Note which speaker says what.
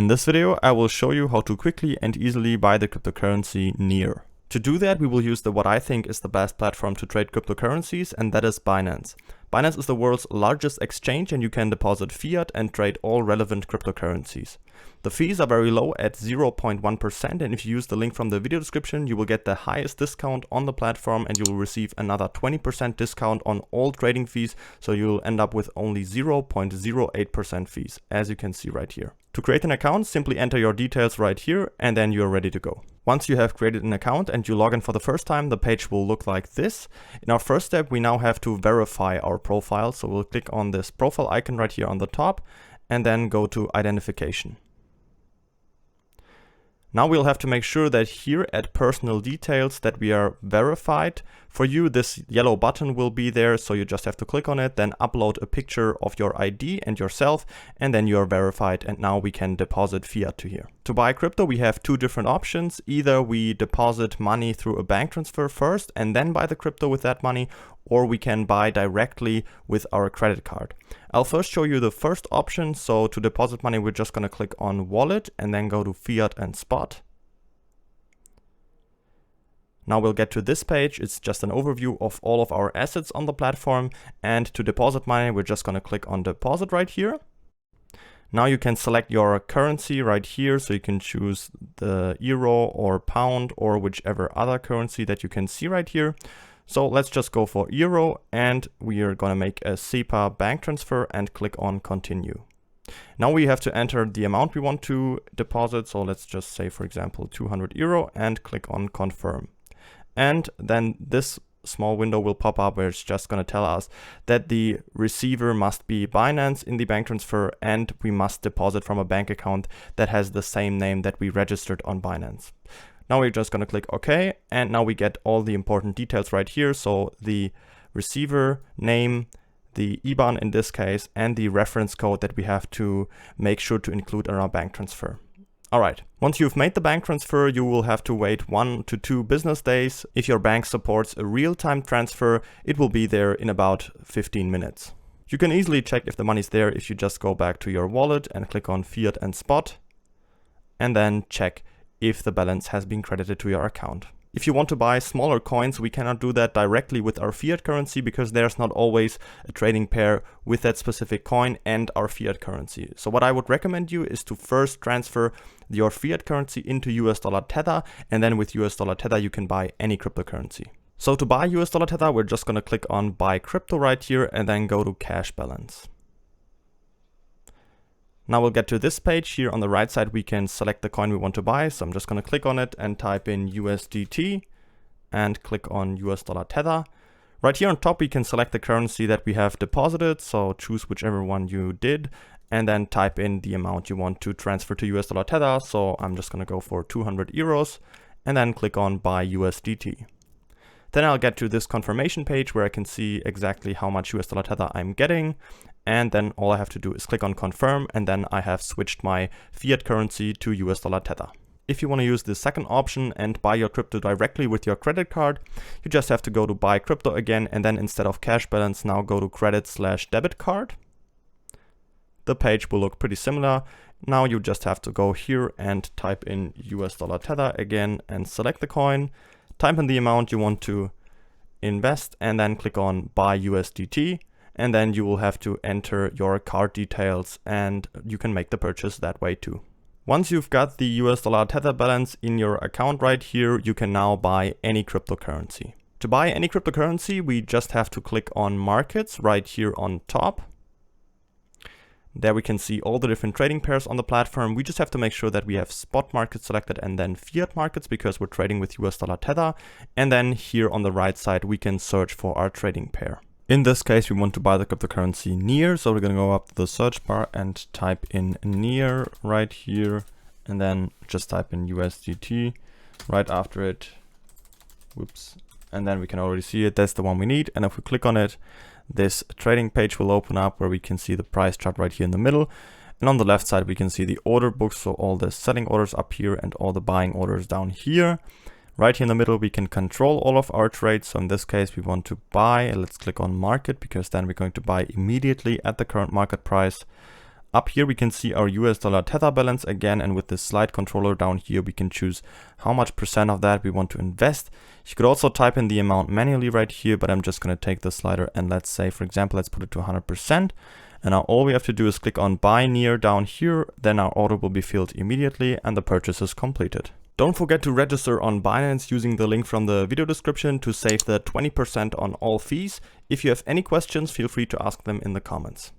Speaker 1: In this video, I will show you how to quickly and easily buy the cryptocurrency Near. To do that, we will use what I think is the best platform to trade cryptocurrencies, and that is Binance. Binance is the world's largest exchange, and you can deposit fiat and trade all relevant cryptocurrencies. The fees are very low at 0.1%, and if you use the link from the video description, you will get the highest discount on the platform, and you will receive another 20% discount on all trading fees, so you'll end up with only 0.08% fees, as you can see right here. To create an account, simply enter your details right here, and then you're ready to go. Once you have created an account and you log in for the first time, the page will look like this. In our first step, we now have to verify our profile, so we'll click on this profile icon right here on the top, and then go to identification. Now we'll have to make sure that here at personal details that we are verified. For you, this yellow button will be there, so you just have to click on it, then upload a picture of your ID and yourself, and then you are verified, and now we can deposit fiat to here. To buy crypto, we have two different options. Either we deposit money through a bank transfer first and then buy the crypto with that money, or we can buy directly with our credit card. I'll first show you the first option. So to deposit money, we're just going to click on wallet and then go to fiat and spot. Now we'll get to this page. It's just an overview of all of our assets on the platform. And to deposit money, we're just going to click on deposit right here. Now you can select your currency right here. So you can choose the euro or pound or whichever other currency that you can see right here. So let's just go for euro, and we are going to make a SEPA bank transfer and click on continue. Now we have to enter the amount we want to deposit. So let's just say, for example, 200 euro and click on confirm. And then this small window will pop up where it's just going to tell us that the receiver must be Binance in the bank transfer, and we must deposit from a bank account that has the same name that we registered on Binance. Now we're just going to click OK, and now we get all the important details right here. So the receiver name, the IBAN in this case, and the reference code that we have to make sure to include in our bank transfer. All right, once you've made the bank transfer, you will have to wait 1 to 2 business days. If your bank supports a real-time transfer, it will be there in about 15 minutes. You can easily check if the money's there if you just go back to your wallet and click on fiat and spot, and then check if the balance has been credited to your account. If you want to buy smaller coins, we cannot do that directly with our fiat currency because there's not always a trading pair with that specific coin and our fiat currency. So what I would recommend you is to first transfer your fiat currency into US dollar Tether, and then with US dollar Tether you can buy any cryptocurrency. So to buy US dollar Tether, we're just going to click on buy crypto right here and then go to cash balance. Now we'll get to this page. Here on the right side, we can select the coin we want to buy. So I'm just going to click on it and type in USDT and click on US dollar Tether. Right here on top, we can select the currency that we have deposited. So choose whichever one you did and then type in the amount you want to transfer to US dollar Tether. So I'm just going to go for 200 euros and then click on buy USDT. Then I'll get to this confirmation page where I can see exactly how much US dollar Tether I'm getting. And then all I have to do is click on confirm, and then I have switched my fiat currency to US dollar Tether. If you want to use the second option and buy your crypto directly with your credit card, you just have to go to buy crypto again, and then instead of cash balance, now go to credit/debit card. The page will look pretty similar. Now you just have to go here and type in US dollar Tether again and select the coin, type in the amount you want to invest, and then click on buy USDT. And then you will have to enter your card details, and you can make the purchase that way too. Once you've got the US dollar Tether balance in your account right here, you can now buy any cryptocurrency. To buy any cryptocurrency, we just have to click on markets right here on top. There we can see all the different trading pairs on the platform. We just have to make sure that we have spot markets selected and then fiat markets because we're trading with US dollar Tether. And then here on the right side, we can search for our trading pair. In this case, we want to buy the cryptocurrency Near. So we're going to go up to the search bar and type in Near right here. And then just type in USDT right after it. Whoops. And then we can already see it. That's the one we need. And if we click on it, this trading page will open up where we can see the price chart right here in the middle. And on the left side, we can see the order book. So all the selling orders up here and all the buying orders down here. Right here in the middle, we can control all of our trades. So in this case, we want to buy. Let's click on market because then we're going to buy immediately at the current market price. Up here we can see our US dollar Tether balance again, and with this slide controller down here we can choose how much percent of that we want to invest. You could also type in the amount manually right here, but I'm just going to take the slider and let's say, for example, let's put it to 100%. And now all we have to do is click on buy near down here, then our order will be filled immediately and the purchase is completed. Don't forget to register on Binance using the link from the video description to save the 20% on all fees. If you have any questions, feel free to ask them in the comments.